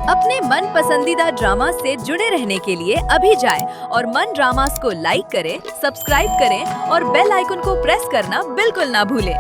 अपने मन पसंदीदा ड्रामा से जुड़े रहने के लिए अभी जाएं और मन ड्रामास को लाइक करें, सब्सक्राइब करें और बेल आइकन को प्रेस करना बिल्कुल ना भूलें।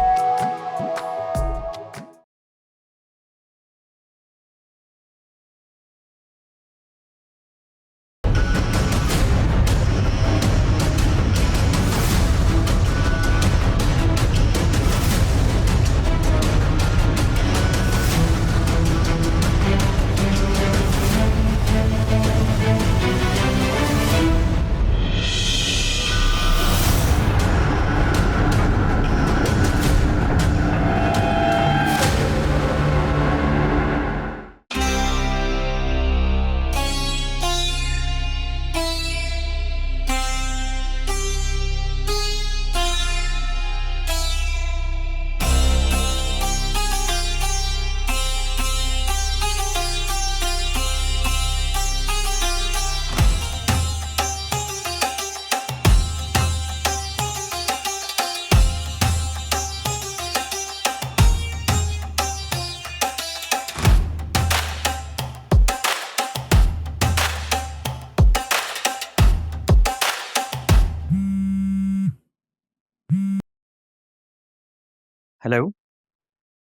हेलो।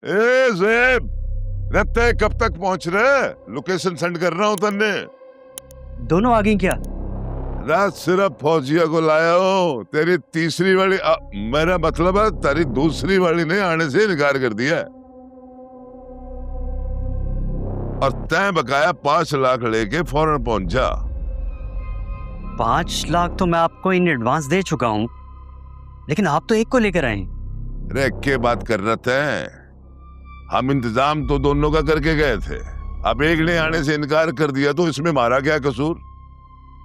ए ज़ेब, रत्ते कब तक पहुंच रहे? लोकेशन सेंड कर रहा हूं तन्ने। दोनों आ गई क्या? रात सिर्फ फौजिया को लाया हूं। तेरी तीसरी वाली मेरा मतलब है तेरी दूसरी वाली ने आने से इनकार कर दिया और तय बकाया 5 लाख लेके फौरन पहुंच जा। 5 लाख तो मैं आपको इन एडवांस दे चुका हूँ, लेकिन आप तो एक को लेकर आए। रे के बात कर रहे थे, हम इंतजाम तो दोनों का करके गए थे। अब एक ने आने से इनकार कर दिया तो इसमें हमारा क्या कसूर?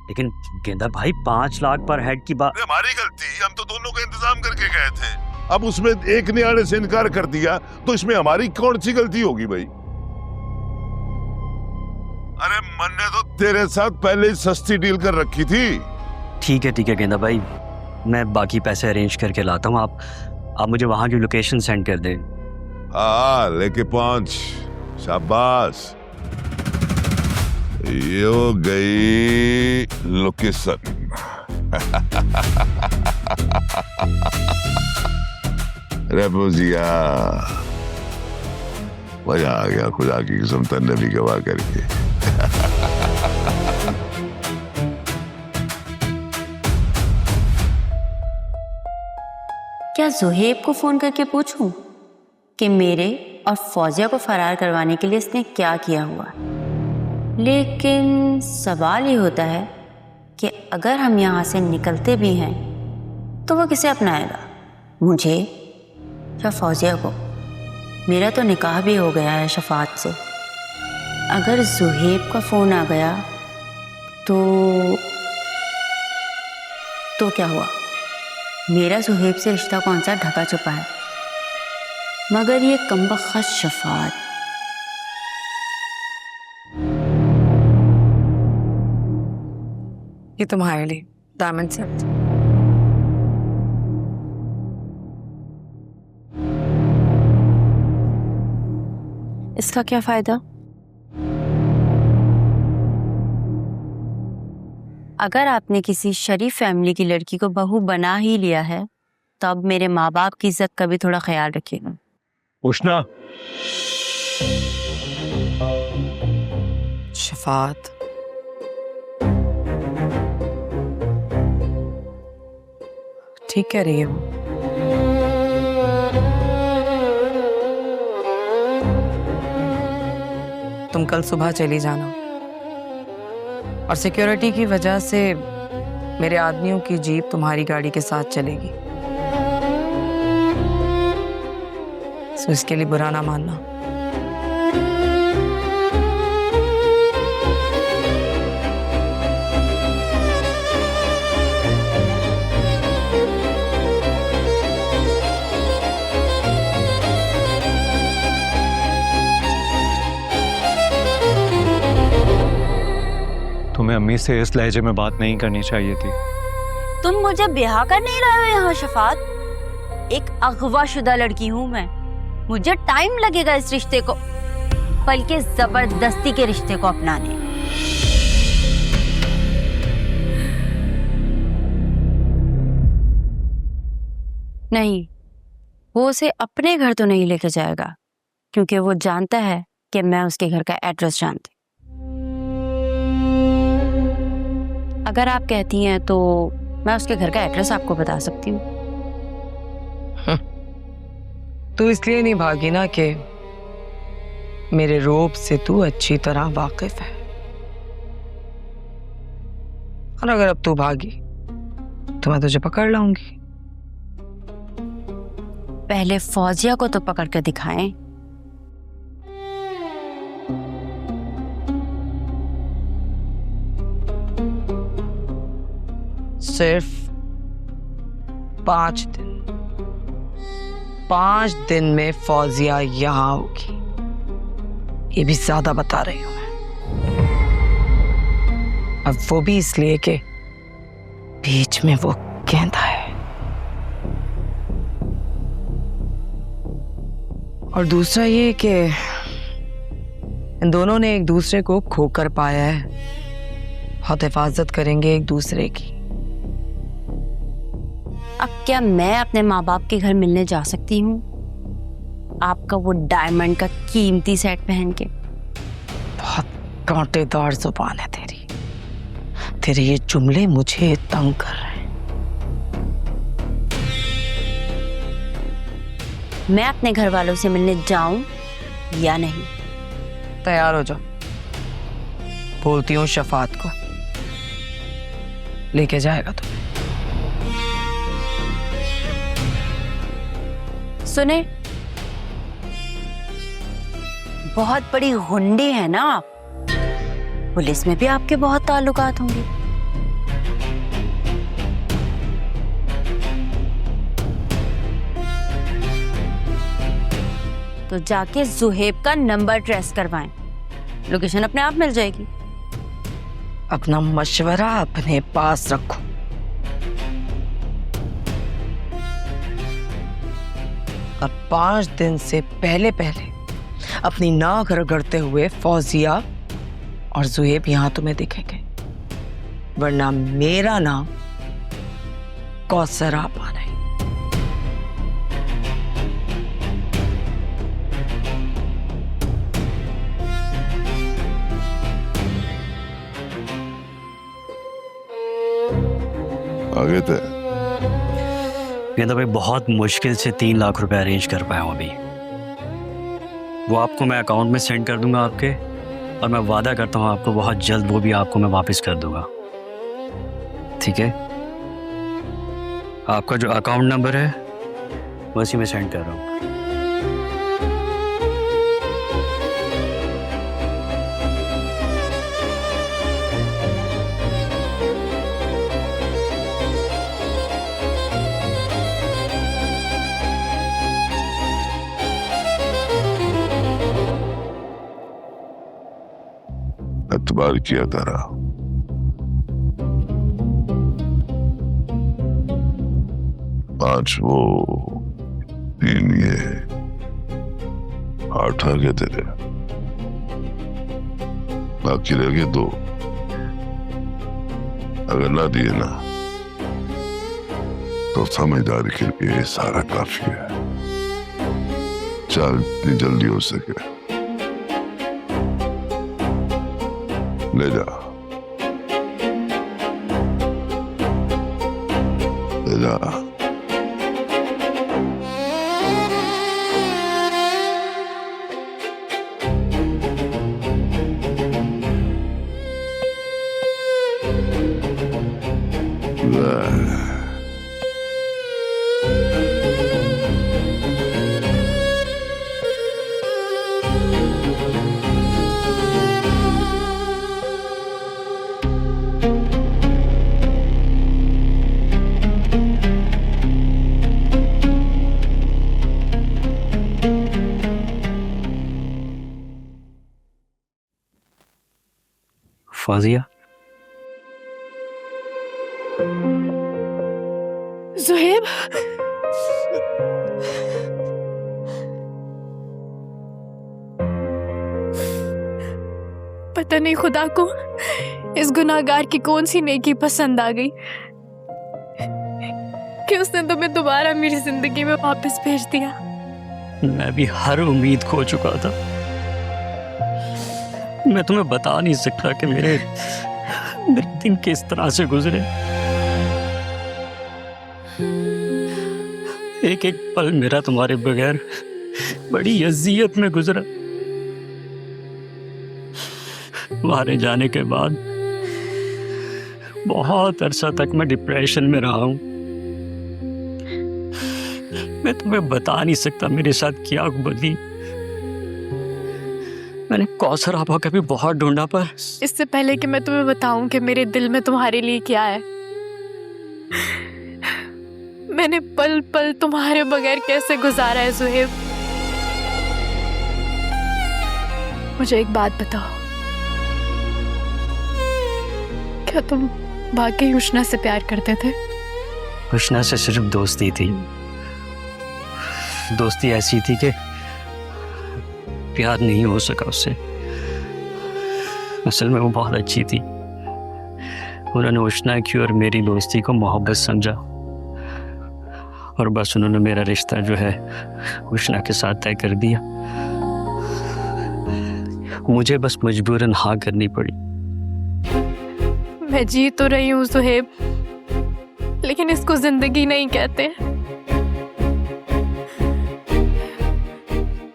लेकिन गेंदा भाई 5 लाख पर हेड की बात हमारी गलती, हम तो दोनों का इंतजाम करके गए थे। अब उसमें एक ने आने से इनकार कर दिया तो इसमें हमारी कौन सी गलती होगी भाई? अरे मैंने तो तेरे साथ पहले ही सस्ती डील कर रखी थी। ठीक है गेंदा भाई, मैं बाकी पैसे अरेंज करके लाता हूँ। आप मुझे वहां की लोकेशन सेंड कर दें। हाँ, लेके पहुंच। शाबाश, ये हो गई लोकेशन। रे भुजिया, मजा आ गया खुदा की कसम, तन्ने भी गवाह करके। क्या ज़ुहैब को फ़ोन करके पूछूं कि मेरे और फौजिया को फरार करवाने के लिए इसने क्या किया हुआ? लेकिन सवाल ये होता है कि अगर हम यहाँ से निकलते भी हैं तो वो किसे अपनाएगा, मुझे या फौजिया को? मेरा तो निकाह भी हो गया है शफात से। अगर ज़ुहैब का फ़ोन आ गया तो क्या हुआ? मेरा ज़ुहैब से रिश्ता कौन सा ढका छुपा है? मगर ये कमबख्त शफात, ये तुम्हारे लिए डायमंड सेट। इसका क्या फायदा? अगर आपने किसी शरीफ फैमिली की लड़की को बहू बना ही लिया है तो अब मेरे माँ बाप की इज्जत का भी थोड़ा ख्याल रखिएगा। उष्णा, शफात, ठीक कह रही है वो। तुम कल सुबह चली जाना और सिक्योरिटी की वजह से मेरे आदमियों की जीप तुम्हारी गाड़ी के साथ चलेगी, सो इसके लिए बुरा ना मानना। तुम्हें अम्मी से इस लहजे में बात नहीं करनी चाहिए थी। तुम मुझे ब्याह कर नहीं रहे हो यहाँ शफात। एक अगवा शुदा लड़की हूँ मैं, मुझे टाइम लगेगा इस रिश्ते को। बल्कि जबरदस्ती के रिश्ते को अपनाने। नहीं, वो उसे अपने घर तो नहीं लेके जाएगा, क्योंकि वो जानता है कि मैं उसके घर का एड्रेस जानती। अगर आप कहती हैं तो मैं उसके घर का एड्रेस आपको बता सकती हूँ। तू इसलिए नहीं भागी ना कि मेरे रूप से तू अच्छी तरह वाकिफ है, और अगर अब तू भागी तो मैं तुझे पकड़ लाऊंगी। पहले फौजिया को तो पकड़ कर दिखाएं। सिर्फ 5 दिन, 5 दिन में फौजिया यहां होगी, ये भी ज्यादा बता रही हूं मैं। अब वो भी इसलिए कि बीच में वो गेंदा है, और दूसरा ये कि इन दोनों ने एक दूसरे को खोकर पाया है, बहुत हिफाजत करेंगे एक दूसरे की। अब क्या मैं अपने माँ बाप के घर मिलने जा सकती हूँ आपका वो डायमंड का कीमती सेट पहन के? बहुत कांटेदार जुबान है तेरी, तेरे ये जुमले मुझे तंग कर रहे हैं। मैं अपने घर वालों से मिलने जाऊं या नहीं? तैयार हो जाओ, बोलती हूँ शफात को लेके जाएगा तुम्हें। सुने, बहुत बड़ी हुंडी है ना आप, पुलिस में भी आपके बहुत ताल्लुकात होंगे। तो जाके जुहेब का नंबर ट्रेस करवाएं, लोकेशन अपने आप मिल जाएगी। अपना मशवरा अपने पास रखो। और 5 दिन से पहले पहले अपनी नाक रगड़ते हुए फौजिया और जुहेब यहां तुम्हें दिखेंगे, वरना मेरा नाम कौसर आपा नहीं। आगे थे गेंदा भाई बहुत मुश्किल से 3 लाख रुपए अरेंज कर पाया हूँ अभी। वो आपको मैं अकाउंट में सेंड कर दूंगा आपके, और मैं वादा करता हूँ आपको बहुत जल्द वो भी आपको मैं वापस कर दूंगा, ठीक है? आपका जो अकाउंट नंबर है वैसे मैं सेंड कर रहा हूँ। एतबार किया तारा, पांच वो 3 ये 8 आ गए तेरे, बाकी रह गए 2। अगर ना दिए ना तो समझदारी के लिए सारा काफी है। चल जितनी जल्दी हो सके ले जा, ले जा। फौजिया, जुहेब, पता नहीं खुदा को इस गुनाहगार की कौन सी नेकी पसंद आ गई कि उसने तुम्हें दोबारा मेरी जिंदगी में वापस भेज दिया। मैं भी हर उम्मीद खो चुका था। मैं तुम्हें बता नहीं सकता कि मेरे दिन किस तरह से गुजरे। एक एक पल मेरा तुम्हारे बगैर बड़ी अजियत में गुजरा। तुम्हारे जाने के बाद बहुत अरसा तक मैं डिप्रेशन में रहा हूं। मैं तुम्हें बता नहीं सकता मेरे साथ क्या बदली। मैंने कौसर आपा का भी बहुत ढूंढा, पर इससे पहले कि मैं तुम्हें बताऊं कि मेरे दिल में तुम्हारे लिए क्या है, मैंने पल पल तुम्हारे बगैर कैसे गुजारा है ज़ुहैब। मुझे एक बात बताओ, क्या तुम वाकई उष्णा से प्यार करते थे? उष्णा से सिर्फ दोस्ती थी। दोस्ती ऐसी थी कि प्यार नहीं हो सका उससे। असल में वो बहुत अच्छी थी। उन्होंने उष्णा की और मेरी दोस्ती को मोहब्बत समझा, और बस उन्होंने मेरा रिश्ता जो है उष्णा के साथ तय कर दिया। मुझे बस मजबूरन हाँ करनी पड़ी। मैं जी तो रही हूँ ज़ुहैब, लेकिन इसको जिंदगी नहीं कहते।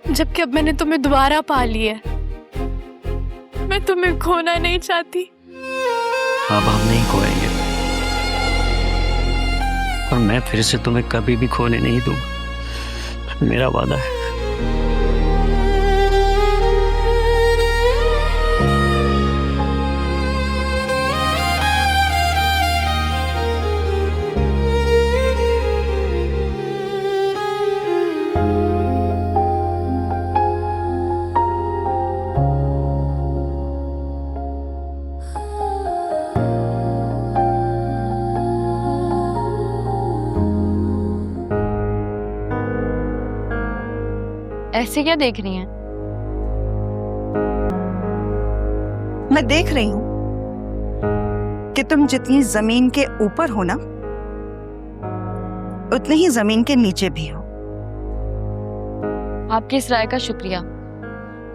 जबकि अब मैंने तुम्हें दोबारा पा लिया है, मैं तुम्हें खोना नहीं चाहती। अब हम नहीं खोएंगे, और मैं फिर से तुम्हें कभी भी खोने नहीं दूंगा, मेरा वादा है। ऐसे क्या देख रही हैं? मैं देख रही हूं कि तुम जितनी जमीन के ऊपर हो ना, उतनी ही जमीन के नीचे भी हो। आपकी इस राय का शुक्रिया,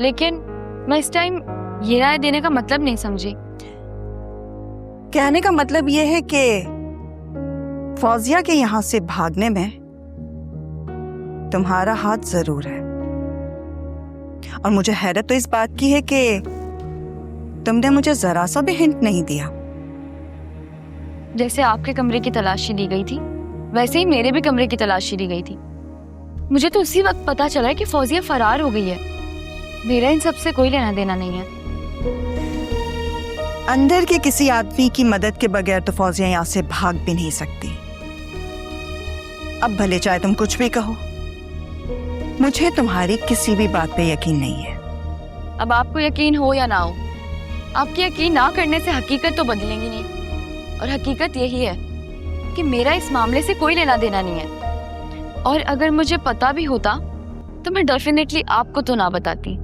लेकिन मैं इस टाइम ये राय देने का मतलब नहीं समझी। कहने का मतलब यह है कि फौजिया के यहां से भागने में तुम्हारा हाथ जरूर है, और मुझे हैरत तो इस बात की है कि तुमने मुझे जरा सा भी हिंट नहीं दिया। जैसे आपके कमरे की तलाशी ली गई थी, वैसे ही मेरे भी कमरे की तलाशी ली गई थी। मुझे तो उसी वक्त पता चला है कि फौजिया फरार हो गई है। मेरा इन सब से कोई लेना देना नहीं है। अंदर के किसी आदमी की मदद के बगैर तो फौजिया यहां से भाग भी नहीं सकती। अब भले चाहे तुम कुछ भी कहो, मुझे तुम्हारी किसी भी बात पे यकीन नहीं है। अब आपको यकीन हो या ना हो, आपकी यकीन ना करने से हकीकत तो बदलेंगी नहीं, और हकीकत यही है कि मेरा इस मामले से कोई लेना देना नहीं है। और अगर मुझे पता भी होता तो मैं डेफिनेटली आपको तो ना बताती।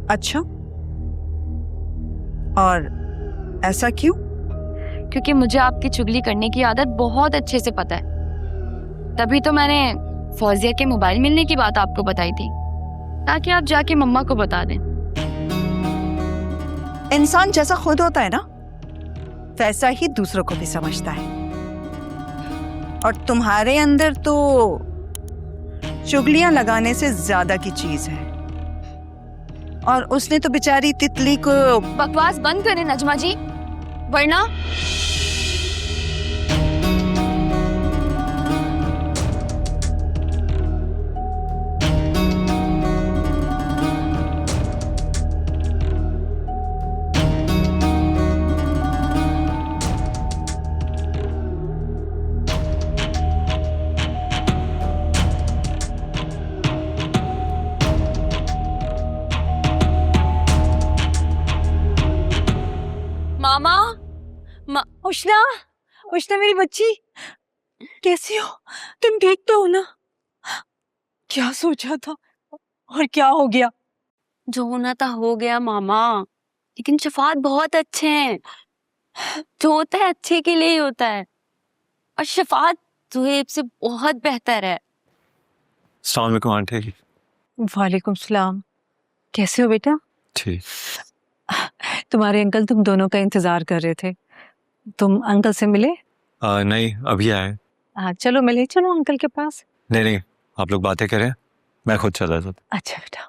अच्छा, और ऐसा क्यों? क्योंकि मुझे आपकी चुगली करने की आदत बहुत अच्छे से पता है। तभी तो मैंने फौजिया के मोबाइल मिलने की बात आपको बताई थी, ताकि आप जाके मम्मा को बता दें। इंसान जैसा खुद होता है ना, वैसा ही दूसरों को भी समझता है। और तुम्हारे अंदर तो चुगलियां लगाने से ज्यादा की चीज है। और उसने तो बेचारी तितली को... बकवास बंद करें नजमा जी, वरना मामा उष्णा, उष्णा मेरी बच्ची, कैसी हो? तुम ठीक तो हो ना? क्या सोचा था और क्या हो गया? जो होना था हो गया मामा। लेकिन शफात बहुत अच्छे हैं। जो होता है अच्छे के लिए ही होता है, और शफात सुहेब से बहुत बेहतर है। अस्सलाम वालेकुम आंटी। वालेकुम सलाम। कैसे हो बेटा? ठीक। तुम्हारे अंकल तुम दोनों का इंतजार कर रहे थे। तुम अंकल से मिले? नहीं, अभी आए। हाँ चलो मिले, चलो अंकल के पास। नहीं नहीं, आप लोग बातें करें, मैं खुद चला जाता। अच्छा बेटा।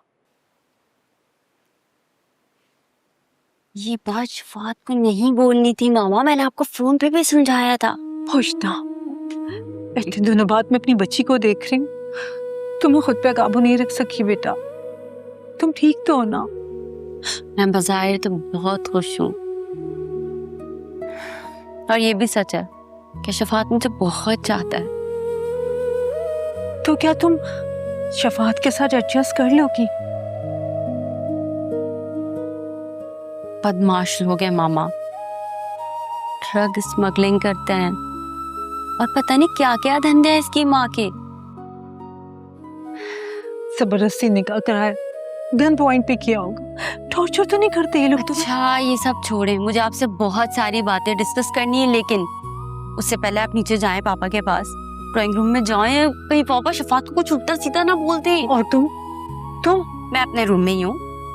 ये बात शफात को नहीं बोलनी थी मामा, मैंने आपको फोन पे भी समझाया था। होशना, इतने दिनों बाद मैं अपनी बच्ची को देख रही हूँ। तुम खुद पे काबू नहीं रख सकी बेटा। तुम ठीक तो हो ना? मैं बज़ाहिर तो बहुत खुश हूँ, और ये भी सच है कि शफात मुझे बहुत चाहता है। तो क्या तुम शफात के साथ एडजस्ट कर लोगी? बदमाश लोग हैं मामा, ड्रग स्मगलिंग करते हैं और पता नहीं क्या क्या धंधे हैं इसकी माँ के। जबरदस्ती निकाह कराया, गन पॉइंट पे किया होगा। टॉर्चर तो नहीं करते ये लोग? अच्छा ये सब छोड़ें, मुझे आपसे बहुत सारी बातें डिस्कस करनी है, लेकिन उससे पहले आप नीचे जाएं पापा के पास, ड्राइंग रूम में जाएं, कहीं पापा शफात को कुछ उल्टा सीधा ना बोलते हैं। और तुम? मैं अपने रूम में ही हूँ,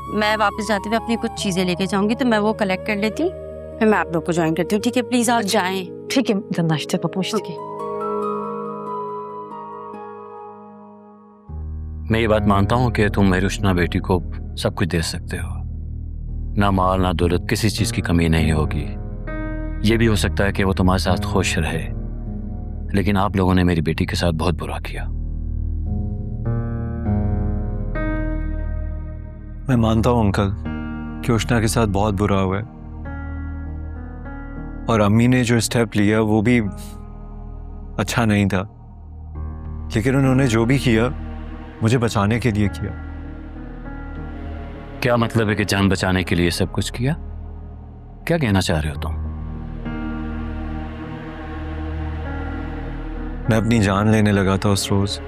मैं वापस जाते हुए अपनी कुछ चीजें लेके जाऊंगी, तो मैं वो कलेक्ट कर लेती हूँ, फिर मैं आप लोग को ज्वाइन करती हूँ। ठीक है, प्लीज आप जाएं। ठीक है, नाश्ते पर पूछ के। मैं ये बात मानता हूँ कि तुम मेरी उष्णा बेटी को सब कुछ दे सकते हो, ना माल ना दौलत, किसी चीज की कमी नहीं होगी। ये भी हो सकता है कि वो तुम्हारे साथ खुश रहे, लेकिन आप लोगों ने मेरी बेटी के साथ बहुत बुरा किया। मैं मानता हूँ अंकल कि उष्णा के साथ बहुत बुरा हुआ है, और अम्मी ने जो स्टेप लिया वो भी अच्छा नहीं था, लेकिन उन्होंने जो भी किया मुझे बचाने के लिए किया। क्या मतलब है कि जान बचाने के लिए सब कुछ किया? क्या कहना चाह रहे हो तुम? मैं अपनी जान लेने लगा था उस रोज।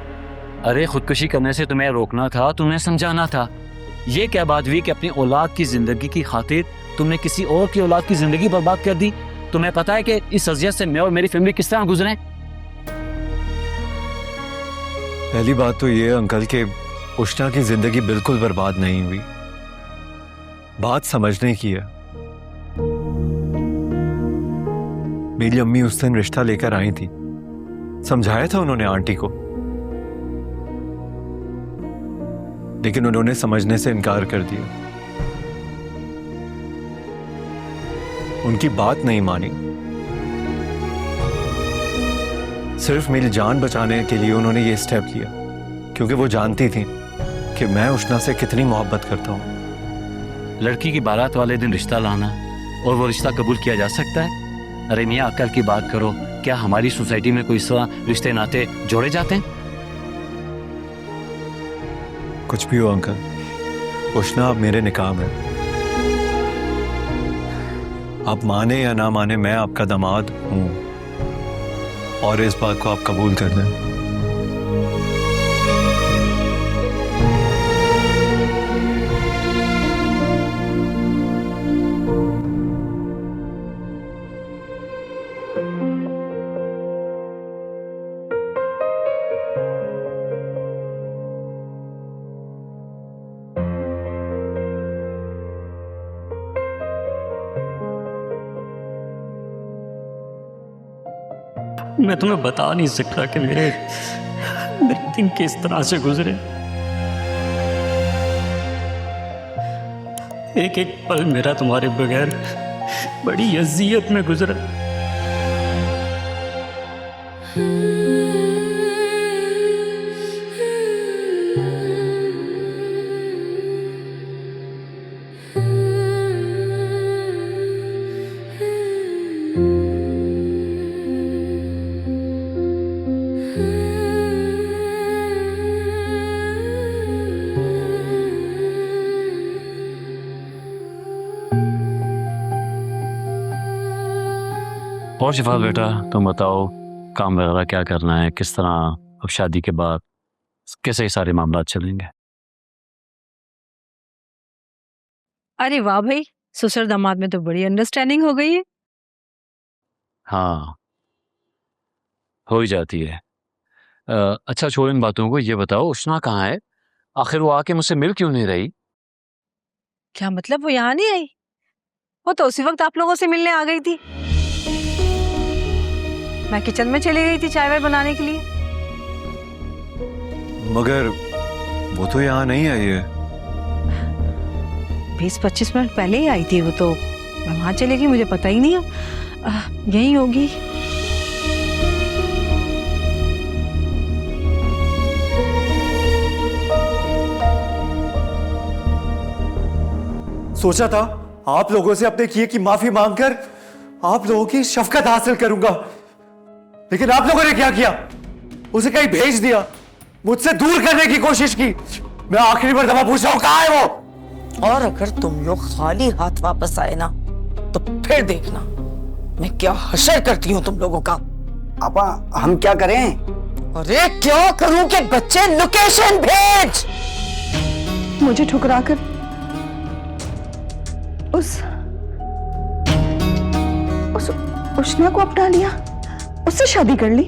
अरे खुदकुशी करने से तुम्हें रोकना था, तुम्हें समझाना था। ये क्या बात हुई कि अपनी औलाद की जिंदगी की खातिर तुमने किसी और की औलाद की जिंदगी बर्बाद कर दी? तुम्हें पता है कि इस अजियत से मैं और मेरी फैमिली किस तरह गुजरे? पहली बात तो ये अंकल कि उष्णा की जिंदगी बिल्कुल बर्बाद नहीं हुई, बात समझने की है। मेरी अम्मी उस दिन रिश्ता लेकर आई थी, समझाया था उन्होंने आंटी को, लेकिन उन्होंने समझने से इनकार कर दिया। उनकी बात नहीं मानी, सिर्फ मेरी जान बचाने के लिए उन्होंने ये स्टेप लिया, क्योंकि वो जानती थी कि मैं उष्णा से कितनी मोहब्बत करता हूं। लड़की की बारात वाले दिन रिश्ता लाना और वो रिश्ता कबूल किया जा सकता है? अरे मियाँ अक्ल की बात करो, क्या हमारी सोसाइटी में कोई इस तरह रिश्ते नाते जोड़े जाते हैं? कुछ भी हो अंकल, उष्णा अब मेरे निकाह में। आप माने या ना माने, मैं आपका दामाद हूं, और इस बात को आप कबूल कर दें। मैं तुम्हें बता नहीं सकता कि मेरे दिन किस तरह से गुजरे। एक एक पल मेरा तुम्हारे बगैर बड़ी अजियत में गुजरा। और शिफात बेटा, तुम बताओ काम वगैरह क्या करना है, किस तरह अब शादी के बाद कैसे ये सारे मामला चलेंगे? अरे वाह भाई, ससुर दामाद में तो बड़ी अंडरस्टैंडिंग हो गई है। हाँ, हो ही जाती है। अच्छा छोड़ इन बातों को, ये बताओ उष्णा कहाँ है? आखिर वो आके मुझसे मिल क्यों नहीं रही? क्या मतलब, वो यहाँ नहीं आई? वो तो उसी वक्त आप लोगों से मिलने आ गई थी। मैं किचन में चली गई थी चाय वाय बनाने के लिए। मगर वो तो यहाँ नहीं आई है। 20-25 मिनट पहले ही आई थी वो तो। मैं वहां चली गई, मुझे पता ही नहीं है। यही होगी। सोचा था आप लोगों से अपने किए की माफी मांगकर आप लोगों की शफकत हासिल करूंगा, लेकिन आप लोगों ने क्या किया? उसे कहीं भेज दिया, मुझसे दूर करने की कोशिश की। मैं आखिरी बार दफा पूछ रहा हूं, कहां है वो? और अगर तुम लोग खाली हाथ वापस आए ना तो फिर देखना मैं क्या हशर करती हूँ तुम लोगों का। आपा हम क्या करें? अरे क्या करूं कि बच्चे लोकेशन भेज। मुझे ठुकराकर उस उष्णा को अपना लिया, उससे शादी कर ली।